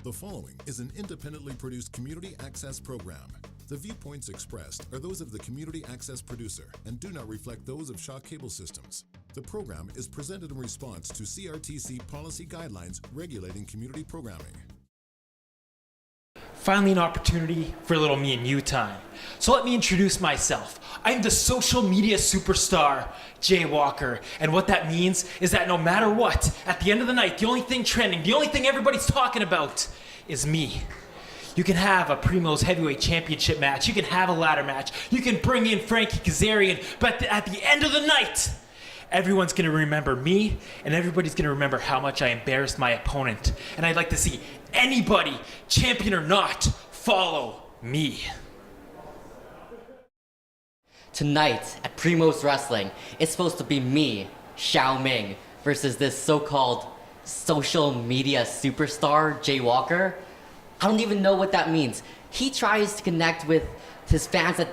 The following is an independently produced community access program. The viewpoints expressed are those of the community access producer and do not reflect those of Shaw Cable Systems. The program is presented in response to CRTC policy guidelines regulating community programming. Finally, an opportunity for a little me and you time. So let me introduce myself. I'm the social media superstar, Jay Walker. And what that means is that no matter what, at the end of the night, the only thing trending, the only thing everybody's talking about is me. You can have a Primos heavyweight championship match. You can have a ladder match. You can bring in Frankie Kazarian. But at the end of the night, everyone's going to remember me, and everybody's going to remember how much I embarrassed my opponent. And I'd like to see anybody, champion or not, follow me. Tonight at Primos Wrestling, it's supposed to be me, Xiao Ming, versus this so-called social media superstar, Jay Walker. I don't even know what that means. He tries to connect with his fans that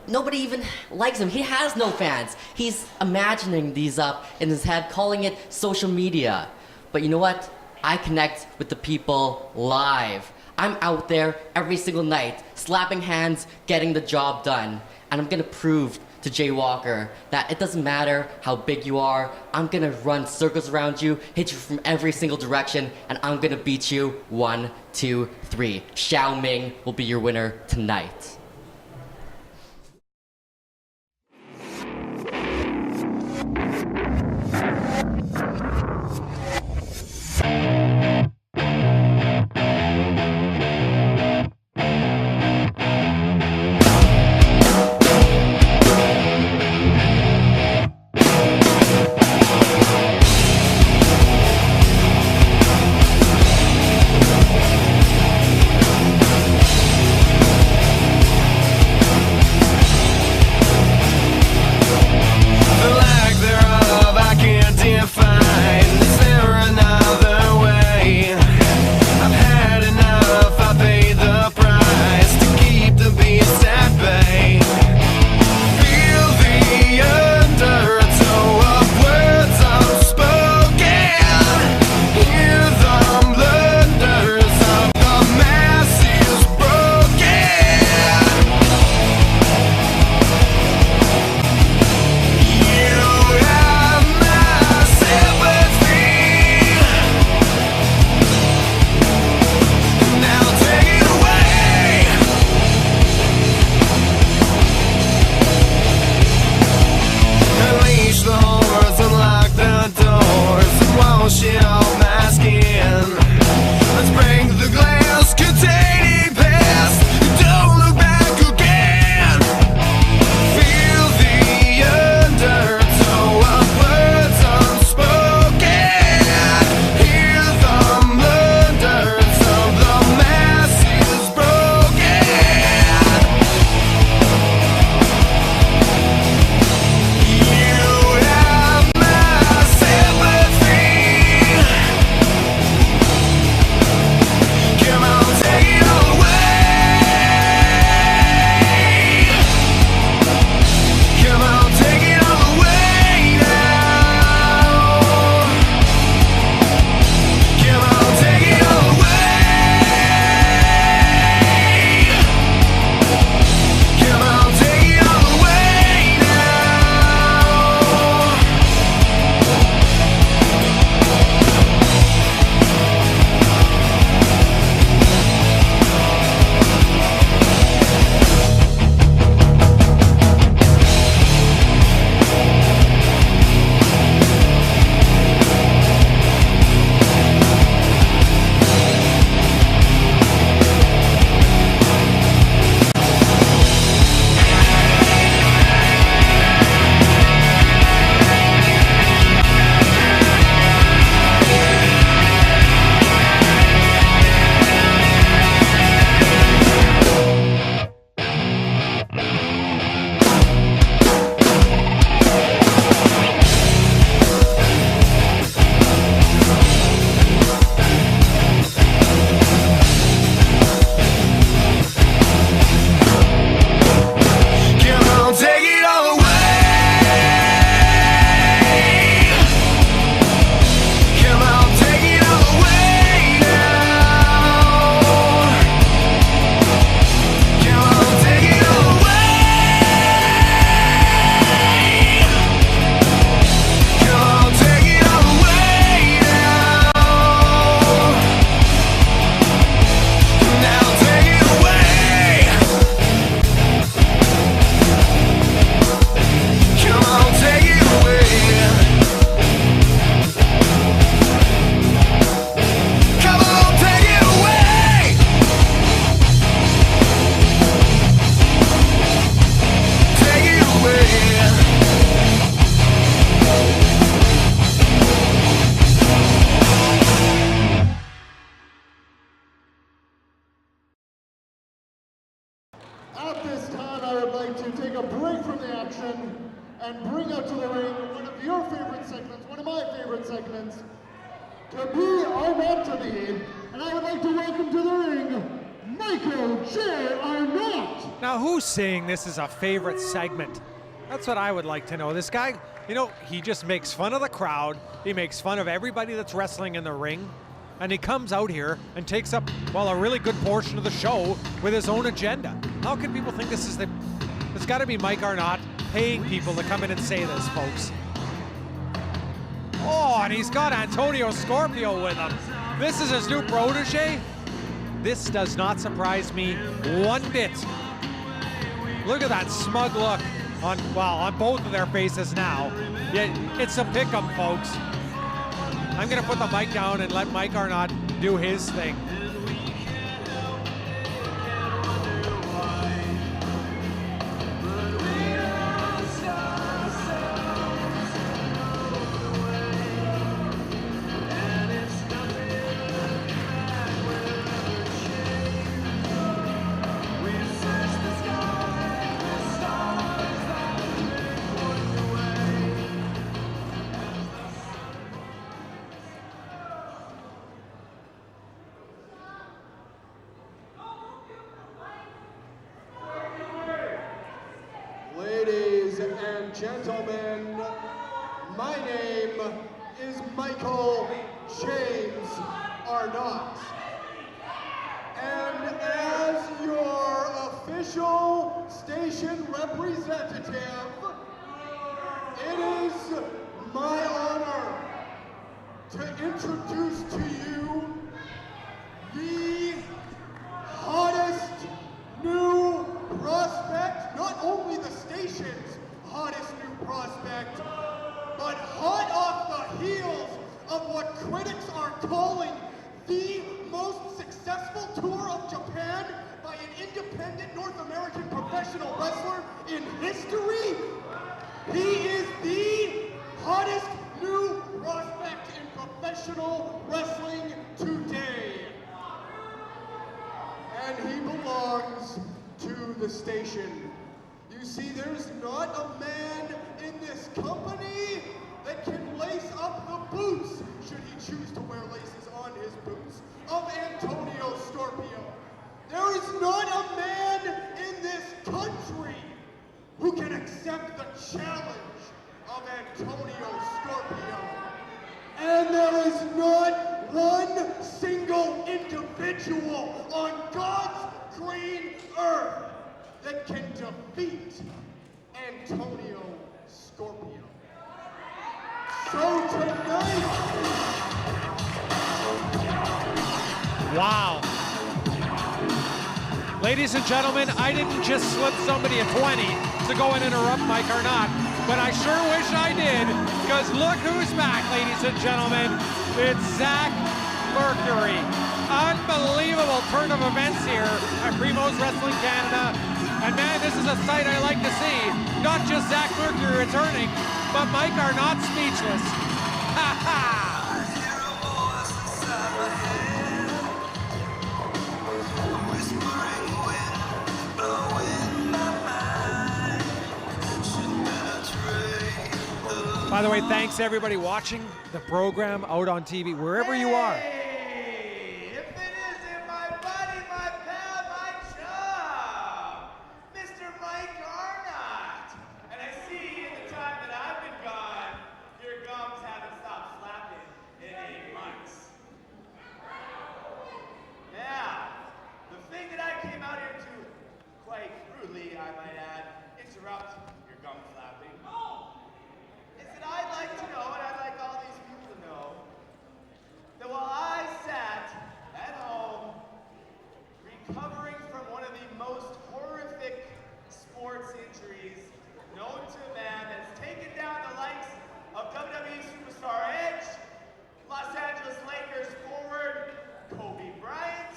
nobody even likes him. He has no fans. He's imagining these up in his head, calling it social media. But you know what? I connect with the people live. I'm out there every single night, slapping hands, getting the job done. And I'm gonna prove to Jay Walker that it doesn't matter how big you are. I'm gonna run circles around you, hit you from every single direction, and I'm gonna beat you 1, 2, 3. Xiao Ming will be your winner tonight. to take a break from the action and bring out to the ring one of your favorite segments, one of my favorite segments, to be or not to be. And I would like to welcome to the ring, Michael J. Arnott. Now, who's saying this is a favorite segment? That's what I would like to know. This guy, you know, he just makes fun of the crowd. He makes fun of everybody that's wrestling in the ring. And he comes out here and takes up, well, a really good portion of the show with his own agenda. How can people think this is the... It's got to be Mike Arnott paying people to come in and say this, folks. Oh, and he's got Antonio Scorpio with him. This is his new protege. This does not surprise me one bit. Look at that smug look on both of their faces now. Yeah, it's a pick-em, folks. I'm gonna put the mic down and let Mike Arnott do his thing. Ladies and gentlemen, my name is Michael James Arnott. And as your official station representative, it is my honor to introduce to you the hottest new prospect, not only the station's hottest new prospect, but hot off the heels of what critics are calling the most successful tour of Japan by an independent North American professional wrestler in history. He is the hottest new prospect in professional wrestling today. And he belongs to the station. You see, there's not a man in this company that can lace up the boots, should he choose to wear laces on his boots, of Antonio Scorpio. There is not a man in this country who can accept the challenge of Antonio Scorpio. And there is not one single individual on God's green earth that can defeat Antonio Scorpio. So tonight... Wow. Ladies and gentlemen, I didn't just slip somebody a 20 to go and interrupt Mike Arnott, but I sure wish I did, because look who's back, ladies and gentlemen. It's Zack Mercury. Unbelievable turn of events here at Primos Wrestling Canada. And man, this is a sight I like to see. Not just Zack Mercury returning, but Mike Arnott speechless. Ha ha! By the way, thanks to everybody watching the program out on TV, wherever you are. Hey, if it isn't my buddy, my pal, my chum, Mr. Mike Arnott. And I see in the time that I've been gone, your gums haven't stopped flapping in 8 months. Now, the thing that I came out here to, quite rudely, I might add, interrupt your gum flapping, is that I'd like to know, and I'd like all these people to know, that while I sat at home recovering from one of the most horrific sports injuries known to man that's taken down the likes of WWE superstar Edge, Los Angeles Lakers forward Kobe Bryant,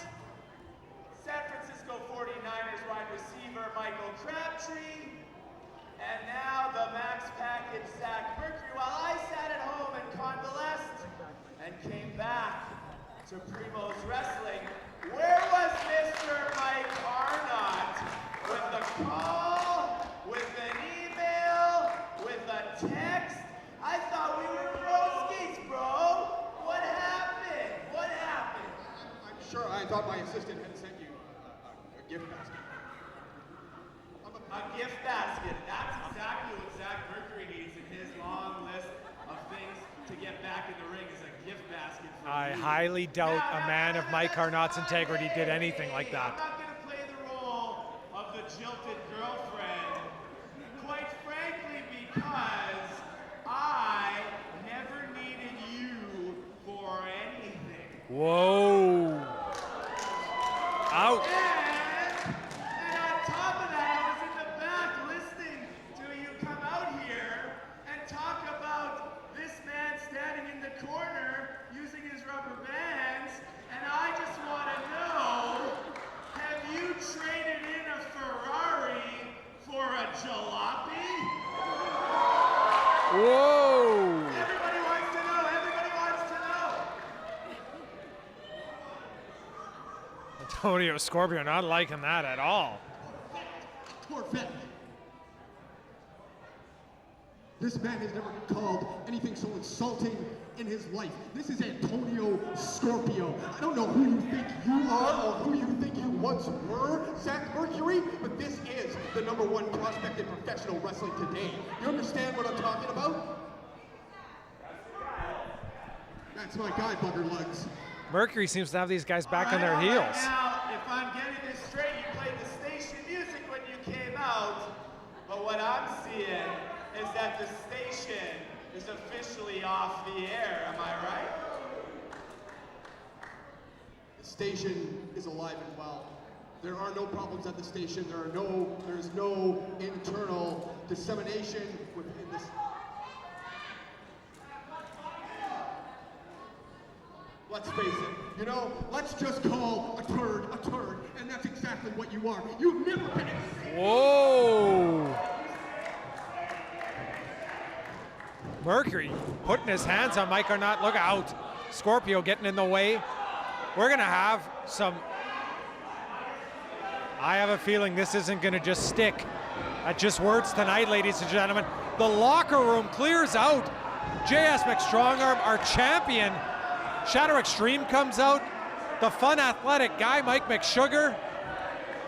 San Francisco 49ers wide receiver Michael Crabtree, and now the Max Package Zack Mercury, while I sat at home and convalesced and came back to Primos Wrestling, where was Mr. Mike Arnott with the call Sir, I thought my assistant had sent you a gift basket. A gift basket. That's exactly what Zack Mercury needs in his long list of things to get back in the ring is a gift basket. I highly doubt a man of Mike Carnot's integrity did anything like that. I'm not going to play the role of the jilted girlfriend, quite frankly, because I never needed you for anything. Whoa. Out. And on top of that, I was in the back listening to you come out here and talk about this man standing in the corner using his rubber bands, and I just want to know, have you traded in a Ferrari for a jalopy? Whoa. Everybody wants to know, everybody wants to know. Antonio Scorpio not liking that at all. Corvette. This man has never been called anything so insulting in his life. This is Antonio Scorpio. I don't know who you think you are or who you think you once were, Zack Mercury, but this is the #1 prospect in professional wrestling today. You understand what I'm talking about? That's my guy, Bugger Lugs. Mercury seems to have these guys back on their All right, heels. now, if I'm getting this straight, you played the station music when you came out, but what I'm seeing is that the station is officially off the air. Am I right? The station is alive and well. There are no problems at the station. There's no internal dissemination within this. Let's face it, you know, let's just call a turd, and that's exactly what you are. You've never been Whoa. Mercury putting his hands on Mike Carnot. Look out. Scorpio getting in the way. We're going to have some. I have a feeling this isn't going to just stick at just words tonight, ladies and gentlemen. The locker room clears out. JS McStrongarm, our champion. Shadow Extreme comes out. The fun athletic guy, Mike McSugar.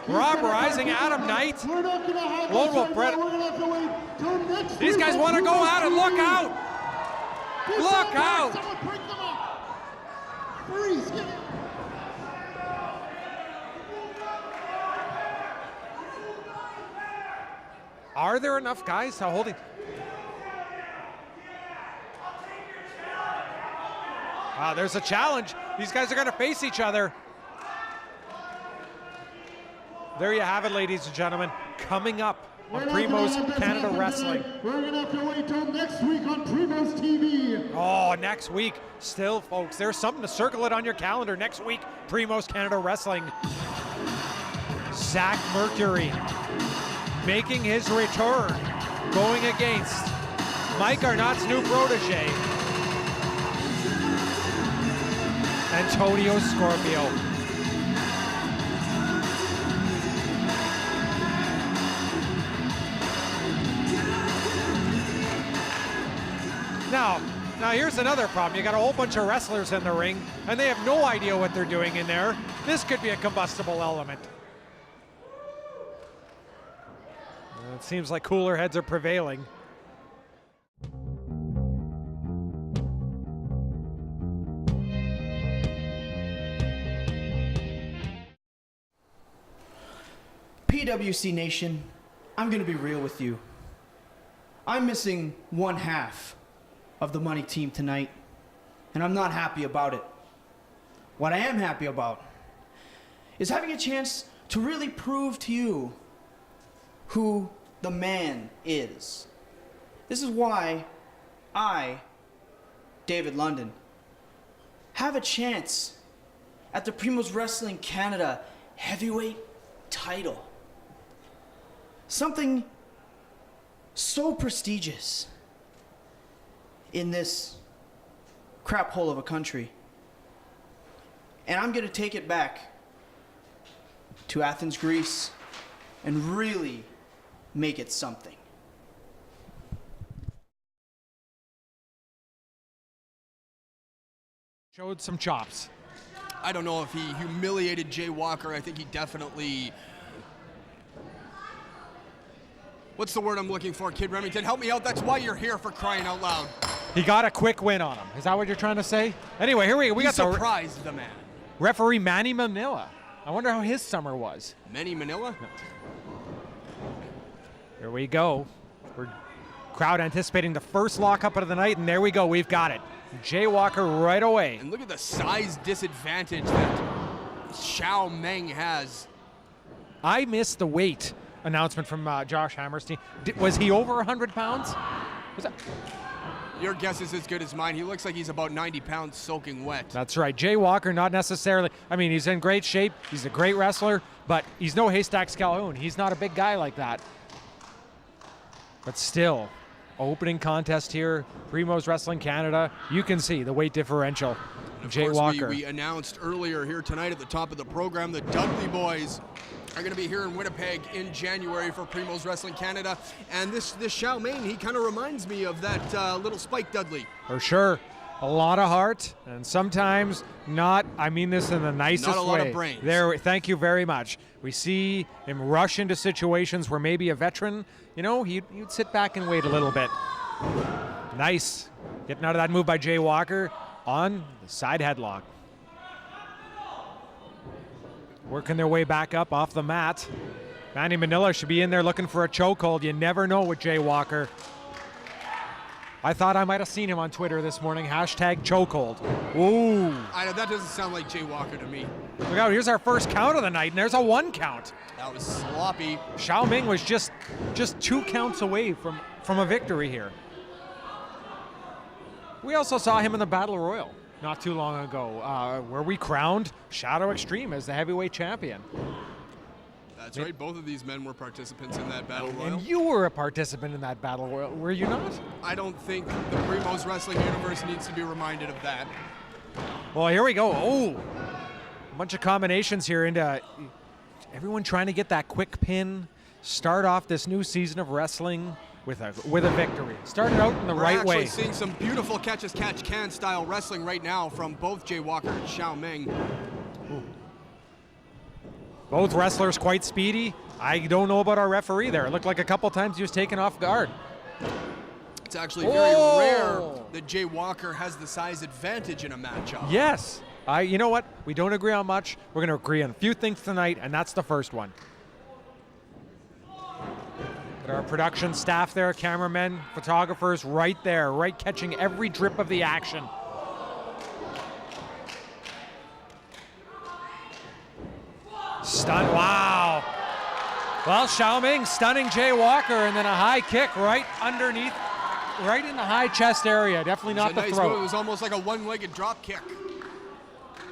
Rob Rising, Adam Knight. Lone Wolf Brett. These guys want to go at it. Look out! Look out! Are there enough guys to hold it? Wow, there's a challenge. These guys are going to face each other. There you have it, ladies and gentlemen. Coming up on Primos Canada Wrestling. We're going to have to wait till next week on Primos TV. Oh, next week. Still, folks, there's something to circle it on your calendar. Next week, Primos Canada Wrestling. Zack Mercury making his return, going against Mike Carnot's new protege, Antonio Scorpio. Now here's another problem. You got a whole bunch of wrestlers in the ring, and they have no idea what they're doing in there. This could be a combustible element. It seems like cooler heads are prevailing. PWC Nation, I'm going to be real with you. I'm missing one half of the money team tonight, and I'm not happy about it. What I am happy about is having a chance to really prove to you who the man is. This is why I, David London, have a chance at the Primos Wrestling Canada heavyweight title. Something so prestigious in this crap hole of a country. And I'm gonna take it back to Athens, Greece, and really make it something. Showed some chops. I don't know if he humiliated Jay Walker. I think he definitely... What's the word I'm looking for, Kid Remington? Help me out. That's why you're here, for crying out loud. He got a quick win on him. Is that what you're trying to say? Anyway, here we got the surprised the man. referee Manny Manila. I wonder how his summer was. Manny Manila? Here we go. We're crowd anticipating the first lockup of the night, and there we go. We've got it. Jay Walker right away. And look at the size disadvantage that Xiao Meng has. I missed the weight announcement from Josh Hammerstein. Was he over 100 pounds? Was that? Your guess is as good as mine. He looks like he's about 90 pounds soaking wet. That's right. Jay Walker, not necessarily. I mean, he's in great shape. He's a great wrestler, but he's no Haystacks Calhoun. He's not a big guy like that. But still, opening contest here, Primos Wrestling Canada. You can see the weight differential. Of Jay course, Walker. We announced earlier here tonight at the top of the program, the Dudley boys are going to be here in Winnipeg in January for Primos Wrestling Canada. And this Xiao Meng, he kind of reminds me of that little Spike Dudley. For sure. A lot of heart, and sometimes not. I mean this in the nicest way. Not a lot of brains. Thank you very much. We see him rush into situations where maybe a veteran, you'd sit back and wait a little bit. Nice. Getting out of that move by Jay Walker on the side headlock. Working their way back up off the mat. Manny Manila should be in there looking for a chokehold. You never know with Jay Walker. I thought I might have seen him on Twitter this morning. #chokehold. Ooh. That doesn't sound like Jay Walker to me. Look out, here's our first count of the night, and there's a 1 count. That was sloppy. Xiao Meng was just 2 counts away from a victory here. We also saw him in the Battle Royal not too long ago, where we crowned Shadow Extreme as the heavyweight champion. That's right. Both of these men were participants in that Battle Royal. And you were a participant in that Battle Royal, were you not? I don't think the Primos Wrestling universe needs to be reminded of that. Well, here we go. Oh, a bunch of combinations here into everyone trying to get that quick pin, start off this new season of wrestling with a victory. Started out in the right way. We're actually seeing some beautiful catch-as-catch-can style wrestling right now from both Jay Walker and Xiao Meng. Ooh. Both wrestlers quite speedy. I don't know about our referee there. It looked like a couple times he was taken off guard. It's actually very rare that Jay Walker has the size advantage in a matchup. Yes. You know what? We don't agree on much. We're going to agree on a few things tonight, and that's the first one. Got our production staff there, cameramen, photographers right there, right catching every drip of the action. Stun, wow. Well, Xiao Meng stunning Jay Walker, and then a high kick right underneath, right in the high chest area. Definitely not the throat. Move. It was almost like a one-legged drop kick.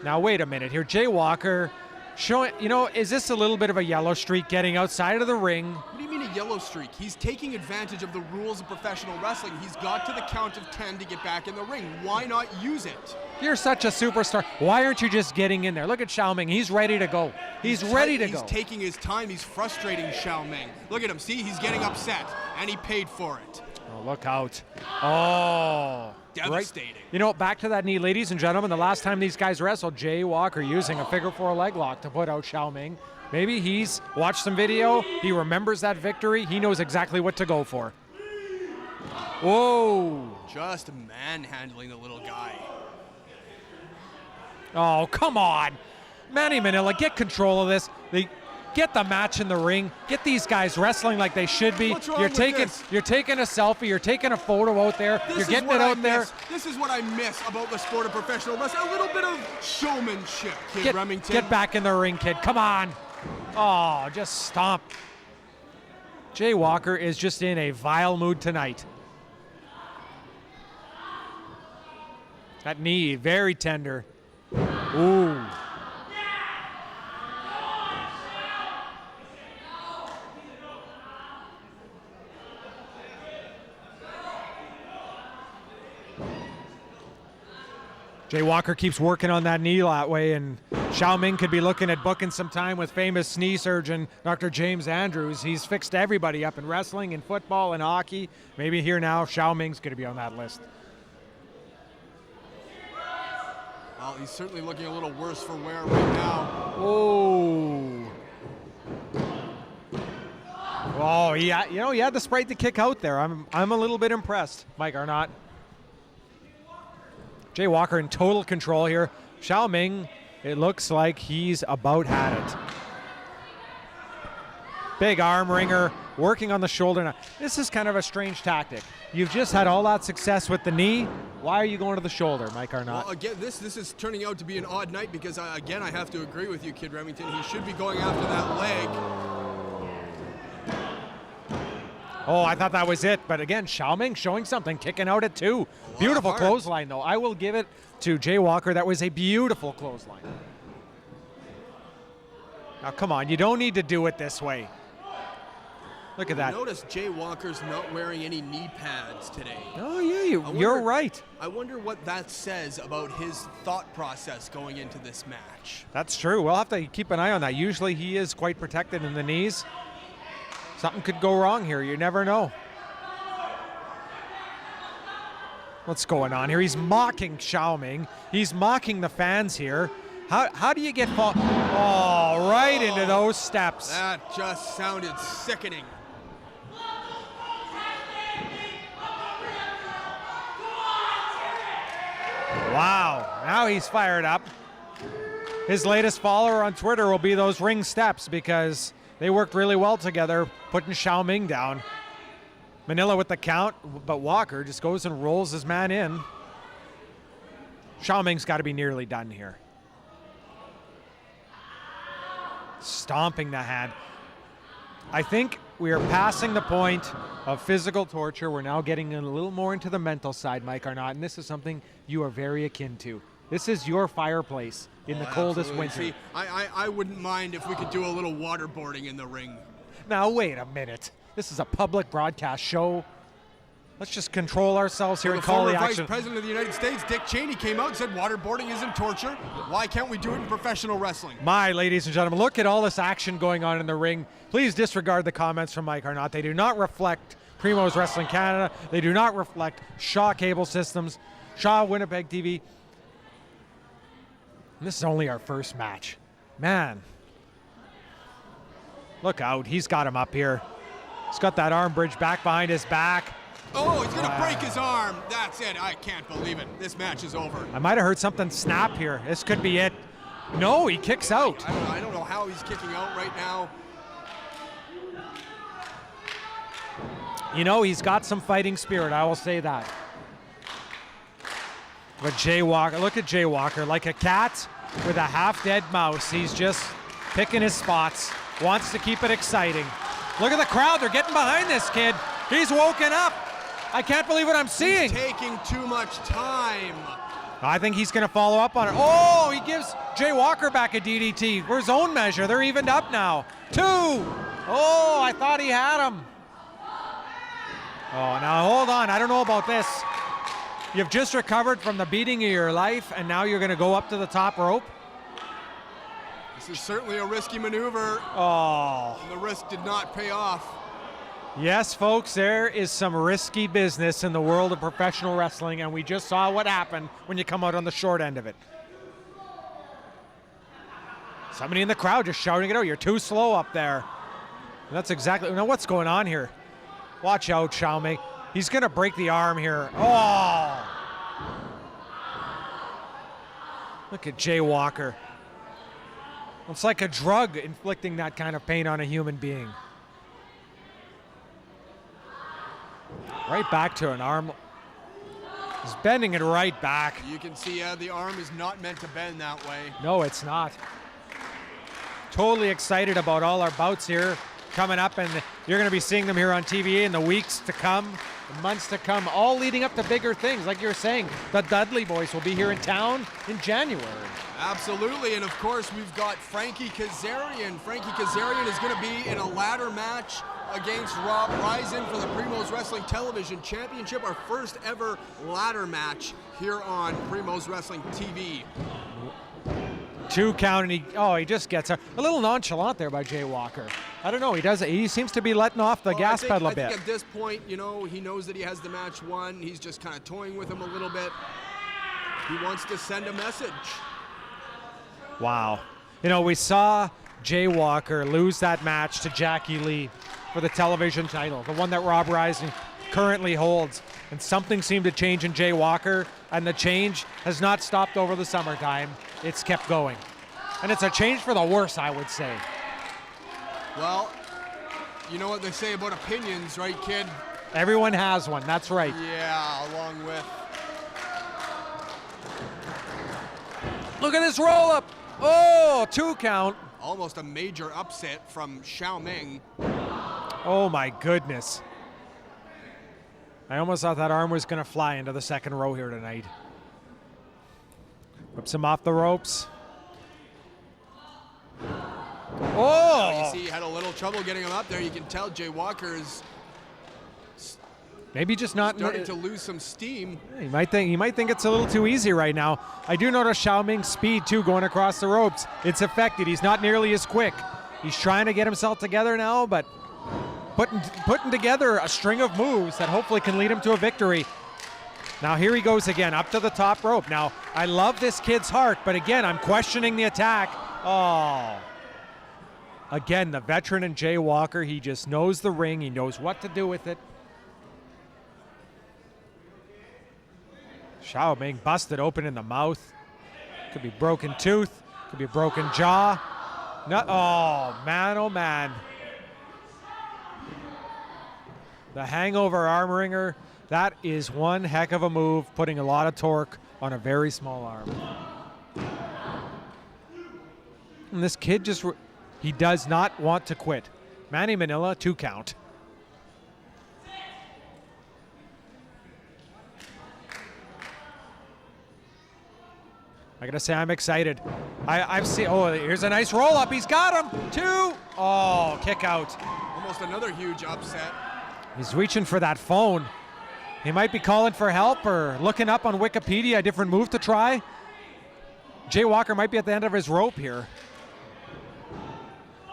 Now, wait a minute here. Jay Walker showing, is this a little bit of a yellow streak getting outside of the ring? What do you mean a yellow streak? He's taking advantage of the rules of professional wrestling. He's got to the count of 10 to get back in the ring. Why not use it? You're such a superstar. Why aren't you just getting in there? Look at Xiao Meng. He's ready to go. He's ready to go. He's taking his time. He's frustrating Xiao Meng. Look at him. See, he's getting upset, and he paid for it. Oh, look out. Oh. Devastating. Right. Back to that knee, ladies and gentlemen. The last time these guys wrestled, Jay Walker using a figure 4 leg lock to put out Xiao Meng. Maybe he's watched some video. He remembers that victory. He knows exactly what to go for. Whoa. Just manhandling the little guy. Oh, come on. Manny Manila, get control of this. Get the match in the ring. Get these guys wrestling like they should be. What's wrong You're with taking this? You're taking a selfie. You're taking a photo out there. You're getting it out there. This is what I miss about the sport of professional wrestling. A little bit of showmanship, Kid Remington. Get back in the ring, kid. Come on. Oh, just stomp. Jay Walker is just in a vile mood tonight. That knee, very tender. Ooh. Jay Walker keeps working on that knee that way, and Xiao Meng could be looking at booking some time with famous knee surgeon Dr. James Andrews. He's fixed everybody up in wrestling, in football, and hockey. Maybe here now, Xiao Meng's going to be on that list. Well, he's certainly looking a little worse for wear right now. Oh. Oh, yeah. You know, he had the sprite to kick out there. I'm a little bit impressed, Mike Arnott. Jay Walker in total control here. Xiao Ming, it looks like he's about had it. Big arm wringer, working on the shoulder. Now, this is kind of a strange tactic. You've just had all that success with the knee. Why are you going to the shoulder, Mike Arnott? Well, again, this is turning out to be an odd night because, again, I have to agree with you, Kid Remington. He should be going after that leg. Oh, I thought that was it. But again, Xiao Ming showing something, kicking out at 2. Beautiful clothesline, though. I will give it to Jay Walker. That was a beautiful clothesline. Now, come on. You don't need to do it this way. Look at that. Notice Jay Walker's not wearing any knee pads today. Oh, yeah, you're right. I wonder what that says about his thought process going into this match. That's true. We'll have to keep an eye on that. Usually he is quite protected in the knees. Something could go wrong here. You never know. What's going on here? He's mocking Xiao Ming. He's mocking the fans here. How do you get right into those steps? That just sounded sickening. Wow, now he's fired up. His latest follower on Twitter will be those ring steps because they worked really well together, putting Xiao Ming down. Manila with the count, but Walker just goes and rolls his man in. Xiao Ming's got to be nearly done here. Stomping the hand. I think we are passing the point of physical torture. We're now getting a little more into the mental side, Mike Arnott, and this is something you are very akin to. This is your fireplace in the coldest winter. See, I wouldn't mind if we could do a little waterboarding in the ring. Now, wait a minute. This is a public broadcast show. Let's just control ourselves here and call the former action. Vice President of the United States, Dick Cheney, came out and said waterboarding isn't torture. Why can't we do it in professional wrestling? My ladies and gentlemen, look at all this action going on in the ring. Please disregard the comments from Mike Arnott. They do not reflect Primos Wrestling Canada. They do not reflect Shaw Cable Systems, Shaw Winnipeg TV. And this is only our first match. Man. Look out. He's got him up here. He's got that arm bridge back behind his back. Oh, he's going to break his arm. That's it. I can't believe it. This match is over. I might have heard something snap here. This could be it. No, he kicks out. I don't know how he's kicking out right now. You know, he's got some fighting spirit. I will say that. But Jay Walker, look at Jay Walker. Like a cat with a half-dead mouse. He's just picking his spots. Wants to keep it exciting. Look at the crowd. They're getting behind this kid. He's woken up. I can't believe what I'm seeing. He's taking too much time. I think he's going to follow up on it. Oh, he gives Jay Walker back a DDT for his own measure. They're evened up now. 2. Oh, I thought he had him. Oh, now hold on. I don't know about this. You've just recovered from the beating of your life, and now you're going to go up to the top rope? This is certainly a risky maneuver. Oh. And the risk did not pay off. Yes, folks, there is some risky business in the world of professional wrestling, and we just saw what happened when you come out on the short end of it. Somebody in the crowd just shouting it out. You're too slow up there. And that's exactly, now what's going on here? Watch out, Xiao Ming. He's going to break the arm here. Oh! Look at Jay Walker. It's like a drug inflicting that kind of pain on a human being. Right back to an arm. He's bending it right back. You can see the arm is not meant to bend that way. No, it's not. Totally excited about all our bouts here coming up, and you're going to be seeing them here on TV in the weeks to come, the months to come, all leading up to bigger things. Like you were saying, the Dudley Boys will be here in town in January. Absolutely, and of course we've got Frankie Kazarian. Frankie Kazarian is going to be in a ladder match against Rob Risen for the Primos Wrestling Television Championship, our first ever ladder match here on Primos Wrestling TV. 2 count, and he just gets a little nonchalant there by Jay Walker. I don't know, he seems to be letting off the gas pedal a bit. I think at this point, you know, he knows that he has the match won. He's just kind of toying with him a little bit. He wants to send a message. Wow. You know, we saw Jay Walker lose that match to Jackie Lee for the television title, the one that Rob Rising currently holds. And something seemed to change in Jay Walker, and the change has not stopped over the summertime. It's kept going. And it's a change for the worse, I would say. Well, you know what they say about opinions, right, kid? Everyone has one, that's right. Yeah, along with... Look at this roll up. Oh, 2 count. Almost a major upset from Xiaoming. Oh my goodness. I almost thought that arm was going to fly into the second row here tonight. Whips him off the ropes. Oh! You see, he had a little trouble getting him up there. You can tell Jay Walker is maybe just not starting to lose some steam. He might think it's a little too easy right now. I do notice Xiaoming's speed too going across the ropes. It's affected. He's not nearly as quick. He's trying to get himself together now, but putting together a string of moves that hopefully can lead him to a victory. Now here he goes again, up to the top rope. Now, I love this kid's heart, but again, I'm questioning the attack. Oh. Again, the veteran in Jay Walker, he just knows the ring. He knows what to do with it. Xiaoming busted open in the mouth. Could be broken tooth. Could be broken jaw. Oh, man, oh, man. The hangover arm wringer, that is one heck of a move, putting a lot of torque on a very small arm. And this kid just, he does not want to quit. Manny Manila, 2 count. I gotta say, I'm excited. I've seen, oh, here's a nice roll up. He's got him, 2. Oh, kick out. Almost another huge upset. He's reaching for that phone. He might be calling for help or looking up on Wikipedia a different move to try. Jay Walker might be at the end of his rope here.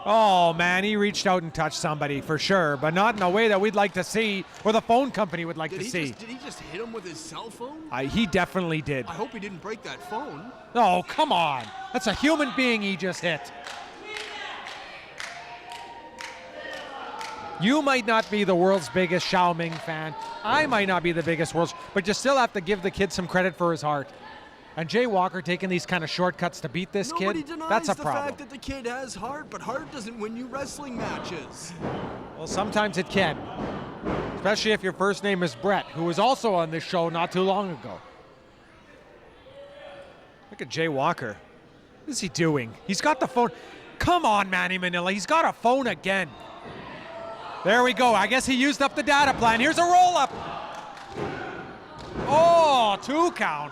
Oh, man, he reached out and touched somebody for sure, but not in a way that we'd like to see or the phone company would like to see. Did he just hit him with his cell phone? He definitely did. I hope he didn't break that phone. Oh, come on. That's a human being he just hit. You might not be the world's biggest Xiaoming fan. I might not be the biggest world's, but you still have to give the kid some credit for his heart. And Jay Walker taking these kind of shortcuts to beat this Nobody kid, denies that's a the problem. fact that the kid has heart, but heart doesn't win you wrestling matches. Well, sometimes it can. Especially if your first name is Brett, who was also on this show not too long ago. Look at Jay Walker. What is he doing? He's got the phone. Come on, Manny Manila. He's got a phone again. There we go. I guess he used up the data plan. Here's a roll-up. Oh, 2 count.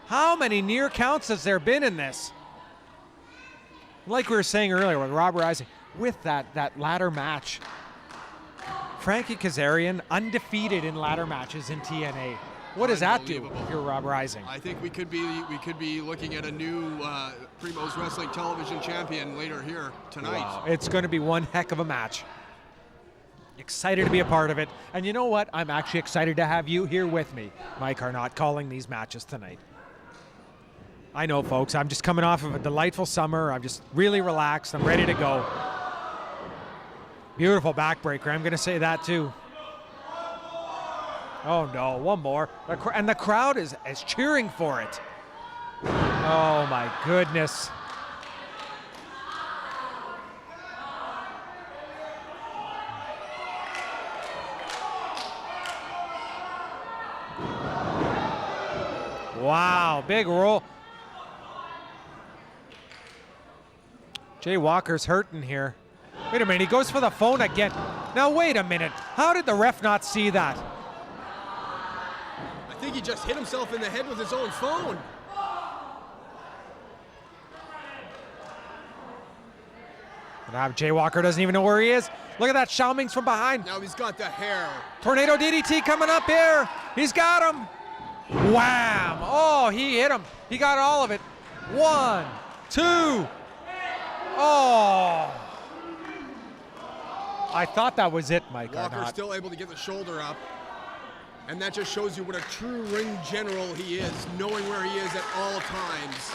How many near counts has there been in this? Like we were saying earlier with Rob Rising, with that ladder match, Frankie Kazarian undefeated in ladder matches in TNA. What does that do if you're Rob Rising? I think we could be looking at a new Primos Wrestling Television champion later here tonight. Wow. It's going to be one heck of a match. Excited to be a part of it. And you know what? I'm actually excited to have you here with me, Mike Arnott, calling these matches tonight. I know, folks, I'm just coming off of a delightful summer. I'm just really relaxed. I'm ready to go. Beautiful backbreaker. I'm going to say that, too. Oh, no. One more. And the crowd is cheering for it. Oh, my goodness. Wow, big roll. Jay Walker's hurting here. Wait a minute, he goes for the phone again. Now wait a minute, how did the ref not see that? I think he just hit himself in the head with his own phone. And now Jay Walker doesn't even know where he is. Look at that, Xiaoming's from behind. Now he's got the hair. Tornado DDT coming up here. He's got him. Wham! Oh, he hit him. He got all of it. 1, 2. Oh. I thought that was it, Mike Walker Arnott. still able to get the shoulder up. And that just shows you what a true ring general he is, knowing where he is at all times.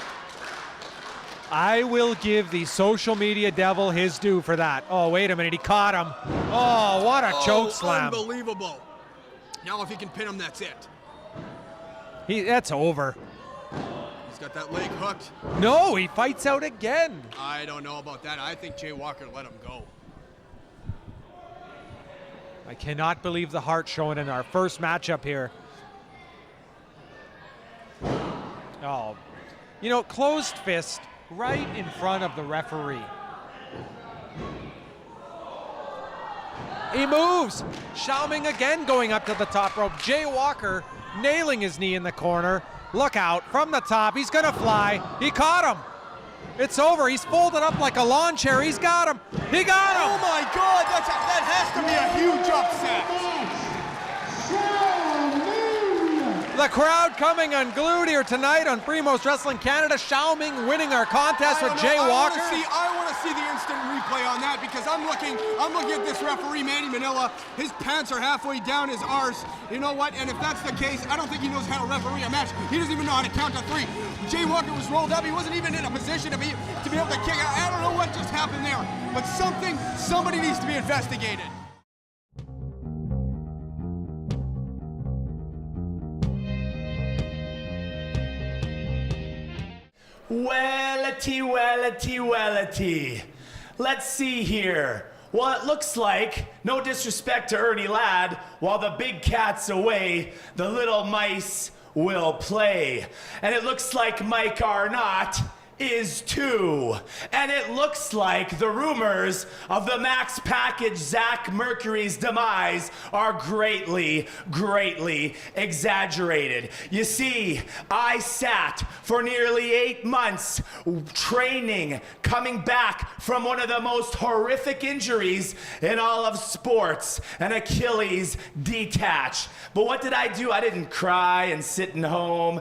I will give the social media devil his due for that. Oh, wait a minute, he caught him. Oh, what a choke slam. Unbelievable. Now if he can pin him, that's it. That's over. He's got that leg hooked. No, he fights out again. I don't know about that. I think Jay Walker let him go. I cannot believe the heart showing in our first matchup here. Oh, you know, closed fist right in front of the referee. He moves. Xiaoming again going up to the top rope. Jay Walker nailing his knee in the corner. Look out, from the top, he's gonna fly. He caught him. It's over, he's folded up like a lawn chair. He's got him, he got him. Oh my God, that has to be a huge upset. The crowd coming unglued here tonight on Primos Wrestling Canada. Xiaoming winning our contest with Jay Walker. I want to see the instant replay on that because I'm looking at this referee, Manny Manila. His pants are halfway down his arse. You know what? And if that's the case, I don't think he knows how to referee a match. He doesn't even know how to count to 3. Jay Walker was rolled up. He wasn't even in a position to be able to kick out. I don't know what just happened there, but somebody needs to be investigated. Wellity. Let's see here. Well, it looks like, no disrespect to Ernie Ladd, while the big cat's away, the little mice will play. And it looks like Mike Arnott is too. And it looks like the rumors of the Max Package Zack Mercury's demise are greatly exaggerated. You see, I sat for nearly 8 months training, coming back from one of the most horrific injuries in all of sports, an Achilles detach. But what did I do? I didn't cry and sit in home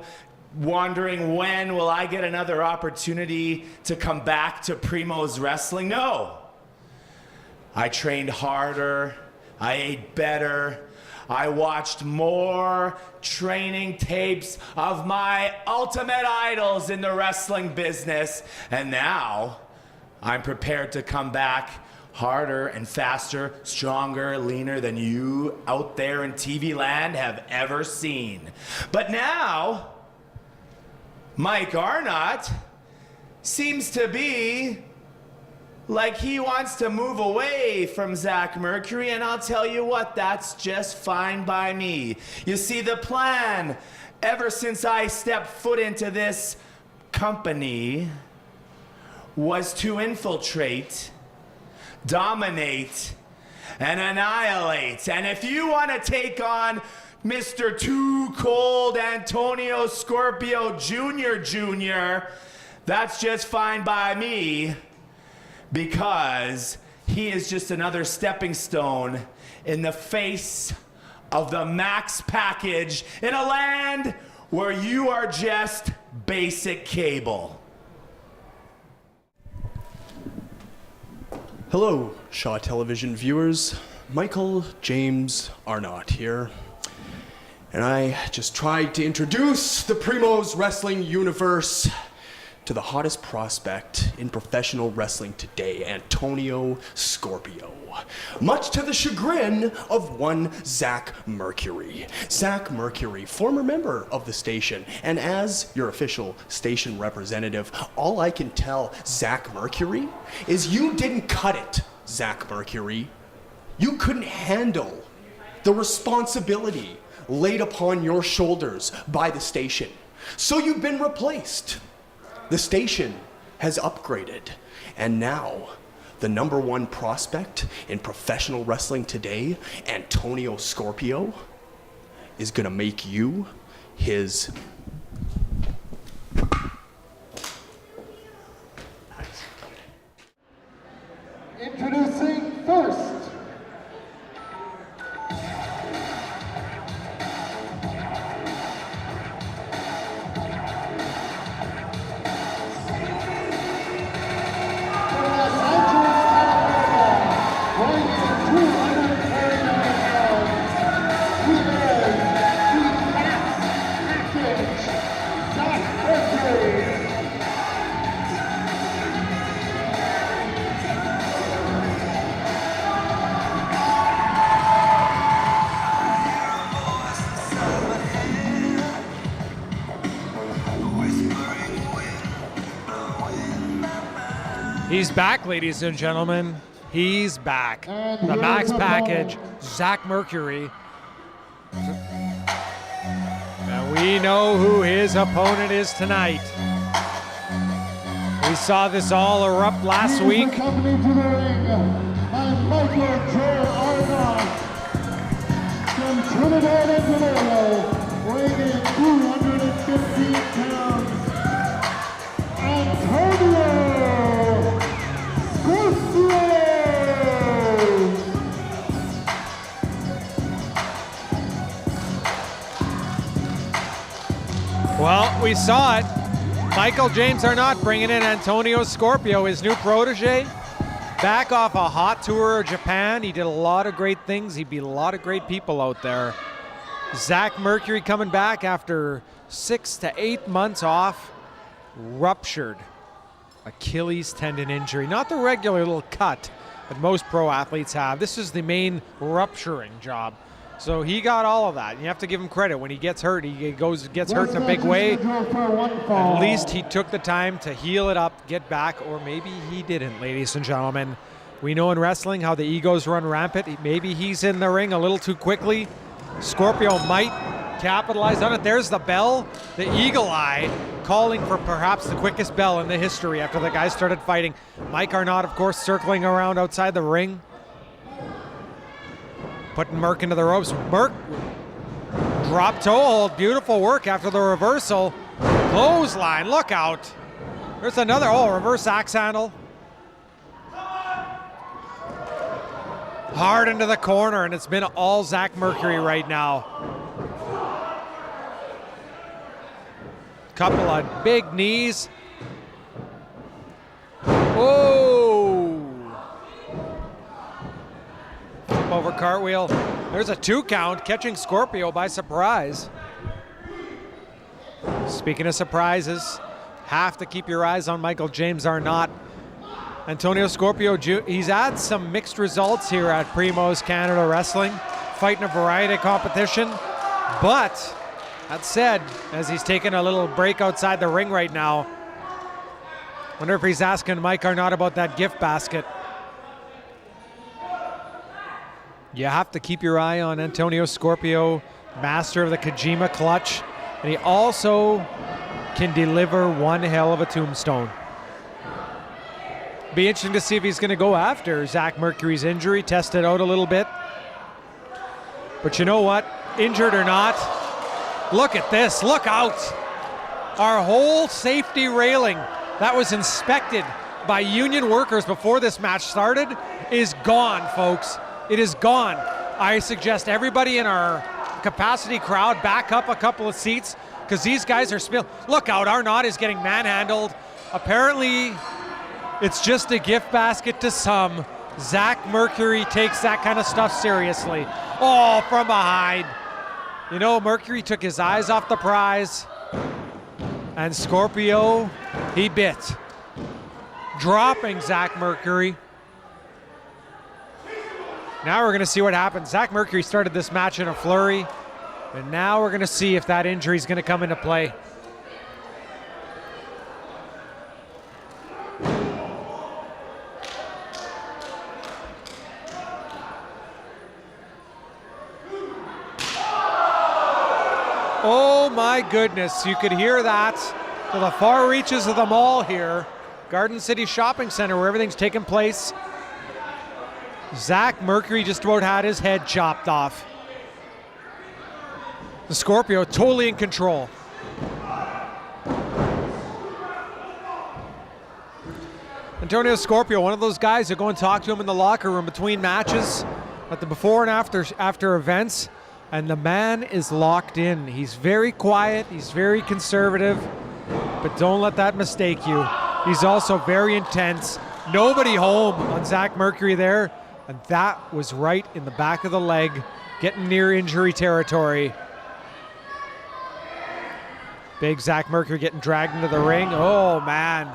wondering when will I get another opportunity to come back to Primos Wrestling. No. I trained harder. I ate better. I watched more training tapes of my ultimate idols in the wrestling business. And now I'm prepared to come back harder and faster, stronger, leaner than you out there in TV land have ever seen. But now Mike Arnott seems to be like he wants to move away from Zack Mercury, and I'll tell you what, that's just fine by me. You see, the plan, ever since I stepped foot into this company, was to infiltrate, dominate, and annihilate. And if you want to take on Mr. Too Cold Antonio Scorpio Jr., that's just fine by me, because he is just another stepping stone in the face of the Max Package in a land where you are just basic cable. Hello, Shaw Television viewers. Michael James Arnott here. And I just tried to introduce the Primos Wrestling universe to the hottest prospect in professional wrestling today, Antonio Scorpio. Much to the chagrin of one Zack Mercury. Zack Mercury, former member of the station, and as your official station representative, all I can tell Zack Mercury is you didn't cut it, Zack Mercury. You couldn't handle the responsibility laid upon your shoulders by the station. So you've been replaced. The station has upgraded, and now the #1 prospect in professional wrestling today, Antonio Scorpio, is gonna make you his Introducing first, weighing 239 pounds, he is He's back, ladies and gentlemen. He's back. The Max Package, Zack Mercury. And we know who his opponent is tonight. We saw this all erupt last week. Coming into the ring by Michael J. Arnott from Trinidad and Tobago, weighing in 215 pounds. Antonio Scorpio. Well, we saw it. Michael James Arnott bringing in Antonio Scorpio, his new protege. Back off a hot tour of Japan. He did a lot of great things. He beat a lot of great people out there. Zack Mercury coming back after 6 to 8 months off. Ruptured Achilles tendon injury. Not the regular little cut that most pro athletes have. This is the main rupturing job. So he got all of that. You have to give him credit. When he gets hurt, he gets hurt in a big way. At least he took the time to heal it up, get back, or maybe he didn't, ladies and gentlemen. We know in wrestling how the egos run rampant. Maybe he's in the ring a little too quickly. Scorpio might capitalize on it. There's the bell, the eagle eye, calling for perhaps the quickest bell in the history after the guys started fighting. Mike Arnott, of course, circling around outside the ring. Putting Merc into the ropes. Merc, drop toe hold. Beautiful work after the reversal. Clothesline, look out. There's another, reverse axe handle. Hard into the corner, and it's been all Zack Mercury right now. Couple of big knees. Oh! Flip over cartwheel. There's a 2 count, catching Scorpio by surprise. Speaking of surprises, have to keep your eyes on Michael James Arnott. Antonio Scorpio, he's had some mixed results here at Primos Canada Wrestling, fighting a variety of competition. But, that said, as he's taking a little break outside the ring right now, wonder if he's asking Mike Arnott about that gift basket. You have to keep your eye on Antonio Scorpio, master of the Kojima clutch, and he also can deliver one hell of a tombstone. Be interesting to see if he's going to go after Zack Mercury's injury, test it out a little bit. But you know what? Injured or not, look at this, look out. Our whole safety railing that was inspected by union workers before this match started is gone, folks. It is gone. I suggest everybody in our capacity crowd back up a couple of seats because these guys are spilling. Look out, Arnott is getting manhandled. Apparently, it's just a gift basket to some. Zack Mercury takes that kind of stuff seriously. Oh, from behind. You know, Mercury took his eyes off the prize. And Scorpio, he bit. Dropping Zack Mercury. Now we're going to see what happens. Zack Mercury started this match in a flurry. And now we're going to see if that injury is going to come into play. Oh my goodness, you could hear that to the far reaches of the mall here. Garden City Shopping Center where everything's taking place. Zack Mercury just about had his head chopped off. The Scorpio totally in control. Antonio Scorpio, one of those guys who go and talk to him in the locker room between matches, at the before and after events, and the man is locked in. He's very quiet, he's very conservative, but don't let that mistake you. He's also very intense. Nobody home on Zack Mercury there, and that was right in the back of the leg, getting near injury territory. Big Zack Mercury getting dragged into the ring. Oh, man.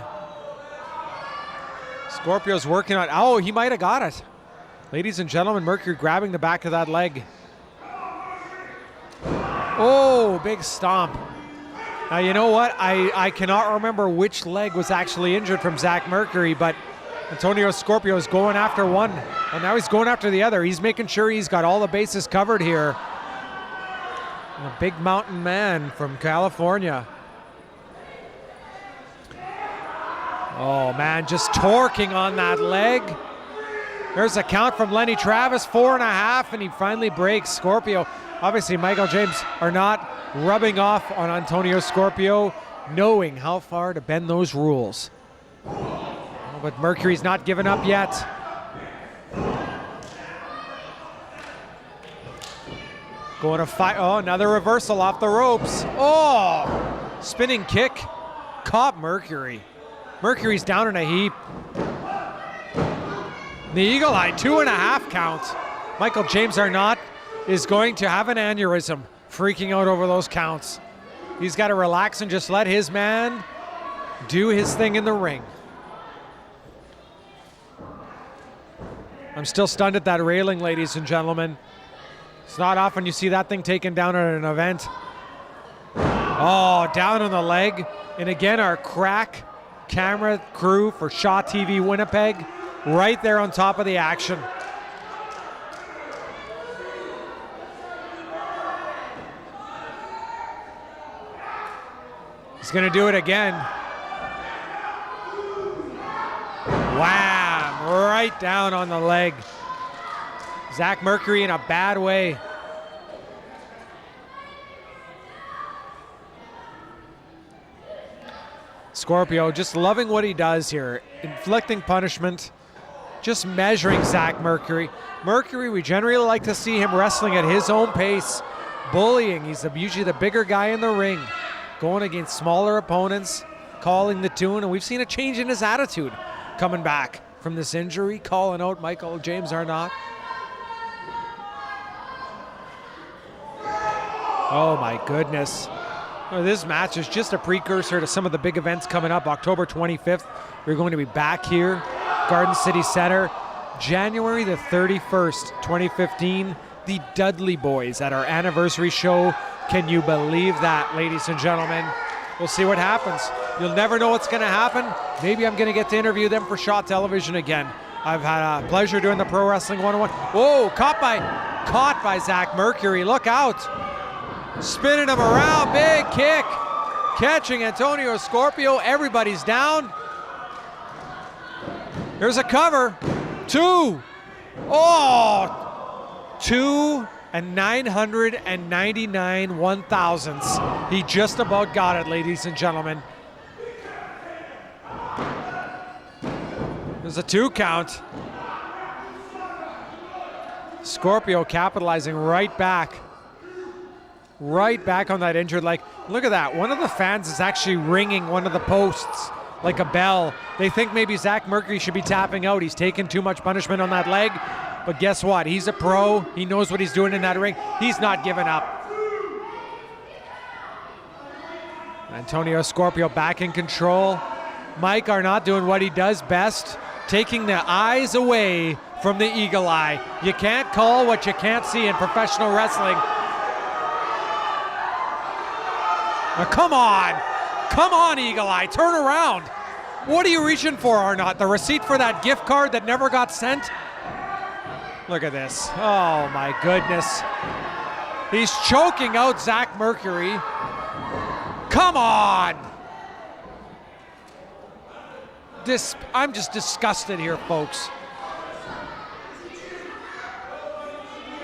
Scorpio's working on, oh, he might have got it. Ladies and gentlemen, Mercury grabbing the back of that leg. Oh, big stomp. Now, you know what? I cannot remember which leg was actually injured from Zack Mercury, but Antonio Scorpio is going after one, and now he's going after the other. He's making sure he's got all the bases covered here. And a big mountain man from California. Oh man, just torquing on that leg. There's a count from Lenny Travis, 4.5, and he finally breaks. Scorpio, obviously Michael James are not rubbing off on Antonio Scorpio, knowing how far to bend those rules. Oh, but Mercury's not giving up yet. Going to fight. Oh, another reversal off the ropes. Oh, spinning kick. Caught Mercury. Mercury's down in a heap. The Eagle Eye, 2.5 count. Michael James Arnott is going to have an aneurysm, freaking out over those counts. He's got to relax and just let his man do his thing in the ring. I'm still stunned at that railing, ladies and gentlemen. It's not often you see that thing taken down at an event. Oh, down on the leg. And again, our crack camera crew for Shaw TV Winnipeg right there on top of the action. He's going to do it again. Wham! Right down on the leg. Zack Mercury in a bad way. Scorpio just loving what he does here. Inflicting punishment. Just measuring Zack Mercury. Mercury, we generally like to see him wrestling at his own pace. Bullying. He's usually the bigger guy in the ring. Going against smaller opponents. Calling the tune. And we've seen a change in his attitude coming back from this injury. Calling out Michael James Arnott. Oh my goodness. Well, this match is just a precursor to some of the big events coming up. October 25th, we're going to be back here, Garden City Center. January the 31st, 2015, the Dudley Boys at our anniversary show. Can you believe that, ladies and gentlemen? We'll see what happens. You'll never know what's going to happen. Maybe I'm going to get to interview them for Shaw Television again. I've had a pleasure doing the Pro Wrestling 101. Whoa, caught by Zack Mercury. Look out. Spinning him around, big kick. Catching Antonio Scorpio, everybody's down. There's a cover, 2. Oh, 2 and 999 1,000ths. He just about got it, ladies and gentlemen. There's a 2 count. Scorpio capitalizing right back on that injured leg. Look at that. One of the fans is actually ringing one of the posts like a bell. They think maybe Zack Mercury should be tapping out. He's taken too much punishment on that leg. But guess what? He's a pro. He knows what he's doing in that ring. He's not giving up. Antonio Scorpio back in control. Mike Arnott doing what he does best, taking the eyes away from the eagle eye. You can't call what you can't see in professional wrestling. Now, come on, Eagle Eye, turn around. What are you reaching for, Arnott? The receipt for that gift card that never got sent? Look at this. Oh my goodness. He's choking out Zack Mercury. Come on. I'm just disgusted here, folks.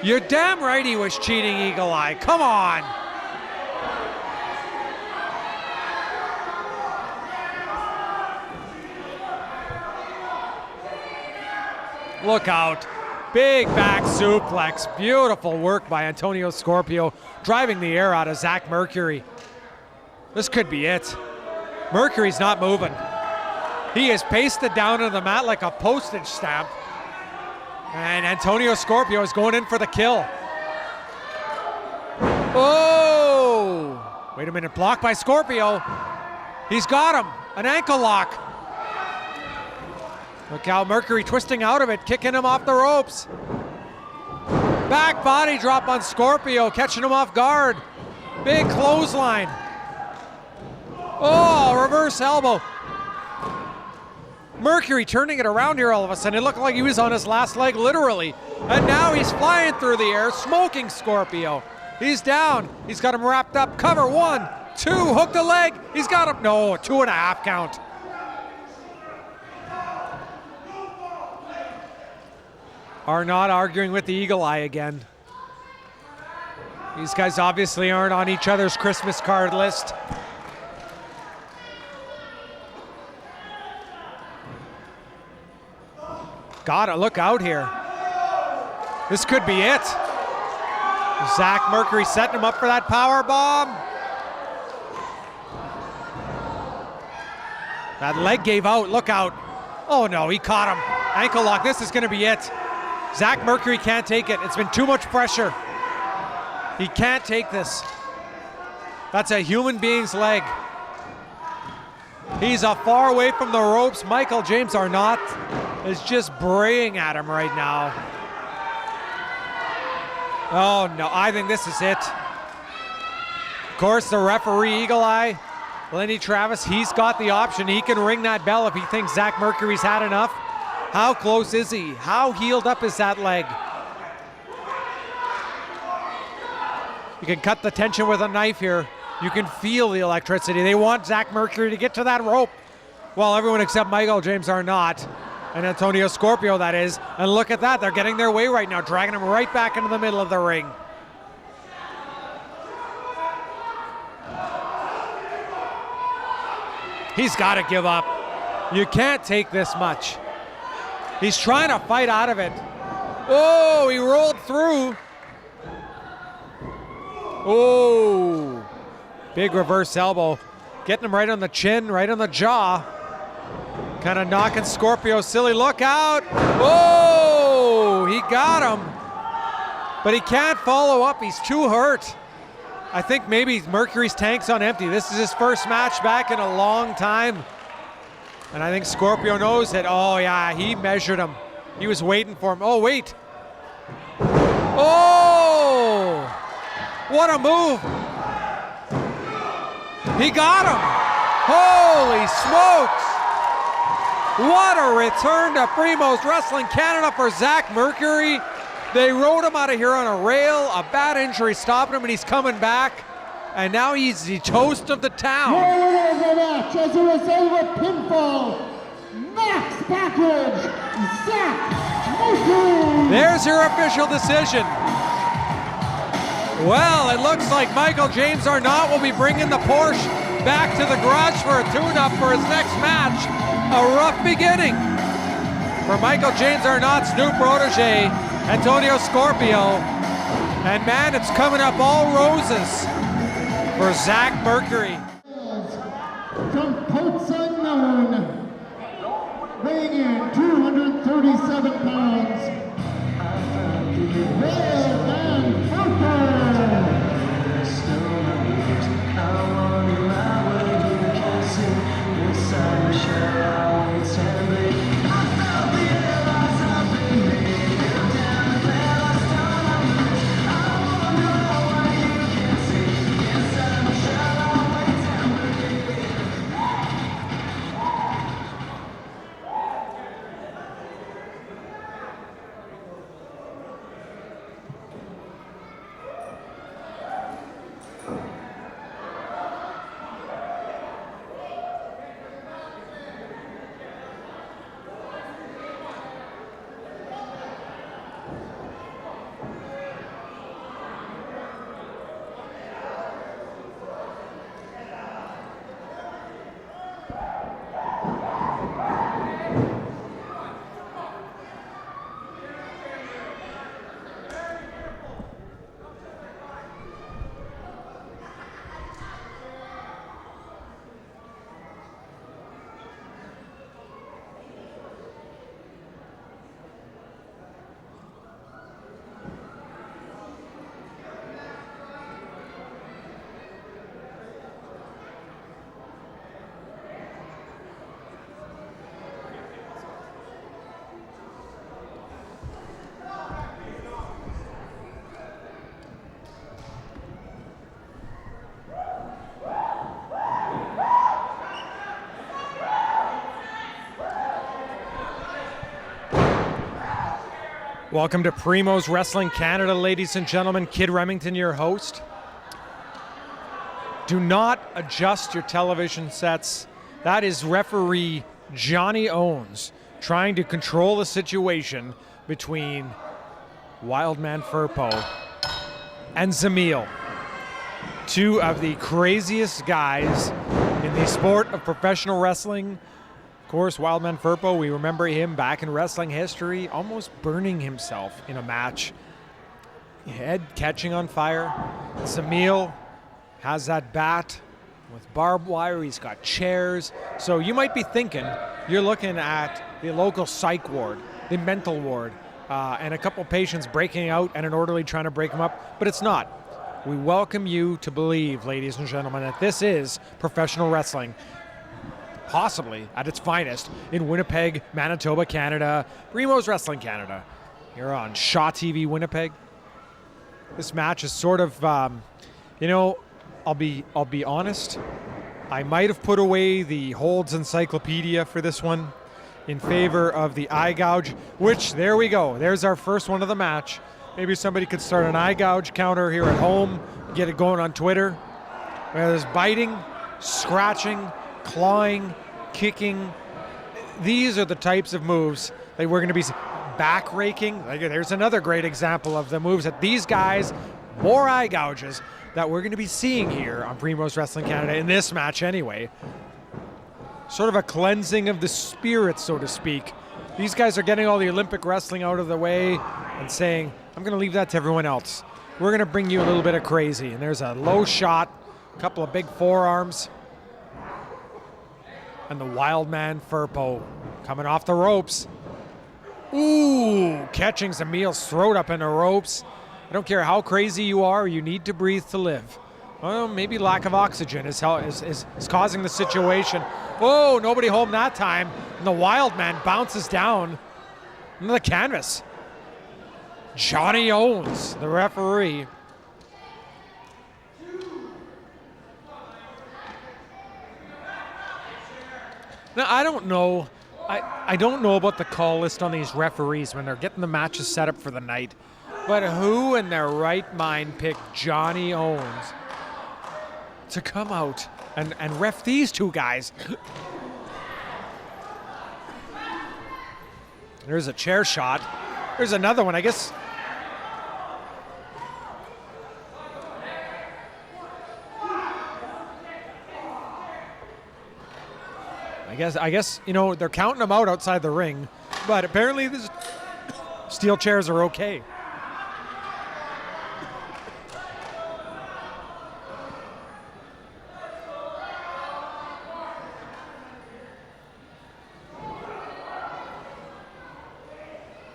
You're damn right he was cheating, Eagle Eye. Come on. Look out. Big back suplex. Beautiful work by Antonio Scorpio, driving the air out of Zack Mercury. This could be it. Mercury's not moving. He is pasted down on the mat like a postage stamp. And Antonio Scorpio is going in for the kill. Oh! Wait a minute, blocked by Scorpio. He's got him. An ankle lock. Look how Mercury twisting out of it, kicking him off the ropes. Back body drop on Scorpio, catching him off guard. Big clothesline. Oh, reverse elbow. Mercury turning it around here all of a sudden. It looked like he was on his last leg, literally. And now he's flying through the air, smoking Scorpio. He's down. He's got him wrapped up. Cover 1, 2, hook the leg. He's got him. No, 2.5 count. Arnott arguing with the Eagle Eye again. These guys obviously aren't on each other's Christmas card list. Gotta look out here. This could be it. Zack Mercury setting him up for that power bomb. That leg gave out, look out. Oh no, he caught him. Ankle lock, this is gonna be it. Zack Mercury can't take it. It's been too much pressure. He can't take this. That's a human being's leg. He's far away from the ropes. Michael James Arnott is just braying at him right now. Oh no, I think this is it. Of course, the referee, Eagle Eye, Lenny Travis, he's got the option. He can ring that bell if he thinks Zack Mercury's had enough. How close is he? How healed up is that leg? You can cut the tension with a knife here. You can feel the electricity. They want Zack Mercury to get to that rope. Well, everyone except Michael James Arnott and Antonio Scorpio, that is. And look at that, they're getting their way right now, dragging him right back into the middle of the ring. He's got to give up. You can't take this much. He's trying to fight out of it. Oh, he rolled through. Oh, big reverse elbow. Getting him right on the chin, right on the jaw. Kind of knocking Scorpio silly. Look out. Oh, he got him. But he can't follow up. He's too hurt. I think maybe Mercury's tank's on empty. This is his first match back in a long time. And I think Scorpio knows that. Oh, yeah, he measured him. He was waiting for him. Oh, wait. Oh, what a move. He got him. Holy smokes. What a return to Primos Wrestling Canada for Zack Mercury. They rode him out of here on a rail. A bad injury stopping him, and he's coming back. And now he's the toast of the town. Winner of the match as a result of a pinfall, Max Package, Zack Mercury. There's your official decision. Well, it looks like Michael James Arnott will be bringing the Porsche back to the garage for a tune-up for his next match. A rough beginning for Michael James Arnott's new protege, Antonio Scorpio. And man, it's coming up all roses for Zack Mercury. From Coats Unknown, weighing in 237 pounds, Whale Van Furker. Welcome to Primos Wrestling Canada, ladies and gentlemen. Kid Remington, your host. Do not adjust your television sets. That is referee Johnny Owens trying to control the situation between Wildman Firpo and Zamil, two of the craziest guys in the sport of professional wrestling. Of course, Wildman Firpo, we remember him back in wrestling history, almost burning himself in a match. Head catching on fire. Zamil has that bat with barbed wire. He's got chairs. So you might be thinking you're looking at the local psych ward, the mental ward, and a couple patients breaking out and an orderly trying to break them up, but it's not. We welcome you to believe, ladies and gentlemen, that this is professional wrestling, possibly at its finest in Winnipeg, Manitoba, Canada, Primos Wrestling Canada. Here on Shaw TV Winnipeg. This match is sort of, I'll be honest. I might have put away the Holds Encyclopedia for this one in favor of the eye gouge, which, there we go. There's our first one of the match. Maybe somebody could start an eye gouge counter here at home, get it going on Twitter. There's biting, scratching, clawing, kicking. These are the types of moves that we're going to be back raking. There's another great example of the moves that these guys, more eye gouges, that we're going to be seeing here on Primos Wrestling Canada in this match anyway. Sort of a cleansing of the spirit, so to speak. These guys are getting all the Olympic wrestling out of the way and saying, I'm going to leave that to everyone else. We're going to bring you a little bit of crazy. And there's a low shot, a couple of big forearms. And the Wildman Firpo coming off the ropes. Ooh, catching Zamil's throat up in the ropes. I don't care how crazy you are, you need to breathe to live. Well, maybe lack of oxygen is causing the situation. Whoa, nobody home that time. And the Wildman bounces down into the canvas. Johnny Owens, the referee. Now, I don't know. I don't know about the call list on these referees when they're getting the matches set up for the night. But who in their right mind picked Johnny Owens to come out and ref these two guys? There's a chair shot. There's another one, I guess. I guess, they're counting them out outside the ring, but apparently these steel chairs are okay.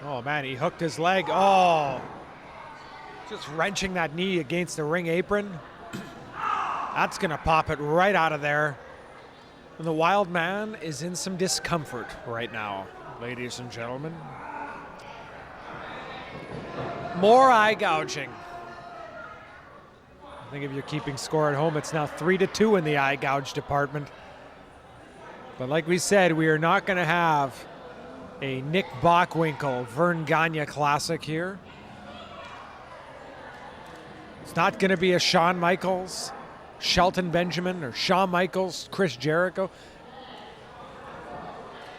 Oh man, he hooked his leg. Oh, just wrenching that knee against the ring apron. That's gonna pop it right out of there. And the Wild Man is in some discomfort right now, ladies and gentlemen. More eye gouging. I think if you're keeping score at home, it's now 3-2 in the eye gouge department. But like we said, we are not going to have a Nick Bockwinkel, Vern Gagne classic here. It's not going to be a Shawn Michaels, Shelton Benjamin, or Shawn Michaels, Chris Jericho.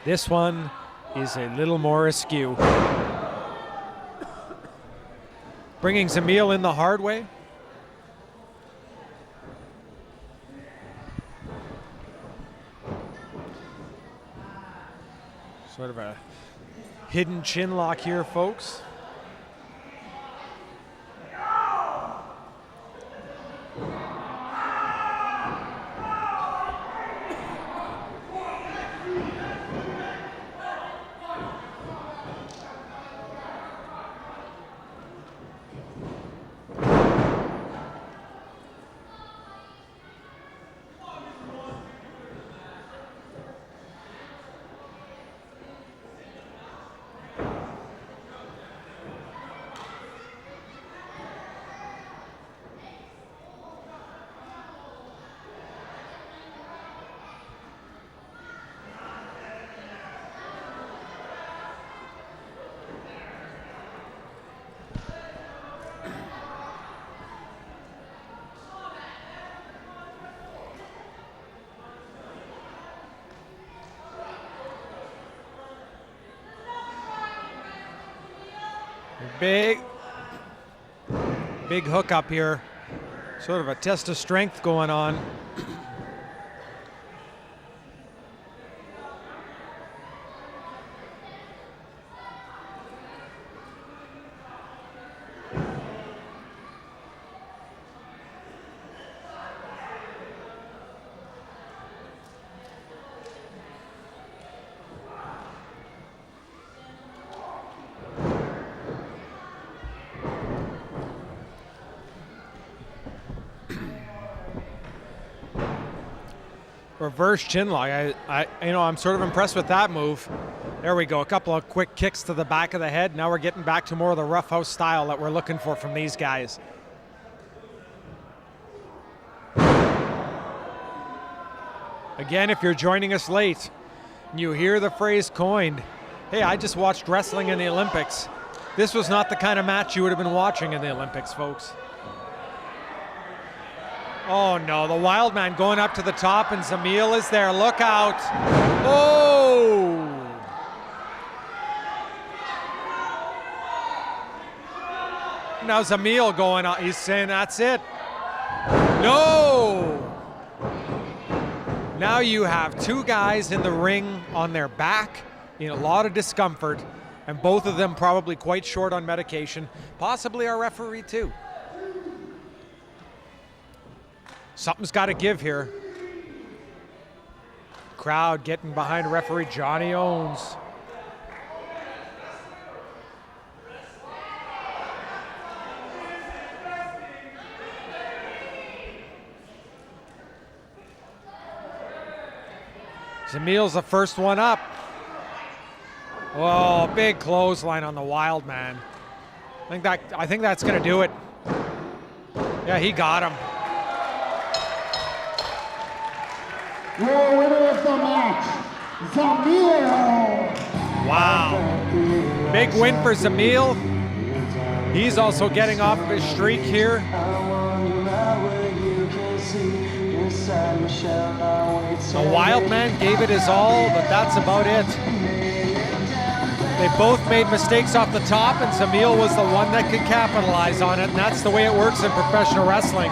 This one is a little more askew. Bringing Zamil in the hard way. Sort of a hidden chin lock here, folks. Big hook up here. Sort of a test of strength going on. Reverse chin lock. I'm sort of impressed with that move. There we go. A couple of quick kicks to the back of the head. Now we're getting back to more of the roughhouse style that we're looking for from these guys. Again, if you're joining us late and you hear the phrase coined, hey, I just watched wrestling in the Olympics. This was not the kind of match you would have been watching in the Olympics, folks. Oh no, the Wild Man going up to the top and Zamil is there. Look out. Oh! Now Zamil going on. He's saying that's it. No! Now you have two guys in the ring on their back in a lot of discomfort, and both of them probably quite short on medication. Possibly our referee too. Something's got to give here. Crowd getting behind referee Johnny Owens. Zamil's the first one up. Oh, big clothesline on the Wild Man. I think that's going to do it. Yeah, he got him. Your winner of the match, Zamil. Wow. Big win for Zamil. He's also getting off of his streak here. The Wild Man gave it his all, but that's about it. They both made mistakes off the top, and Zamil was the one that could capitalize on it, and that's the way it works in professional wrestling.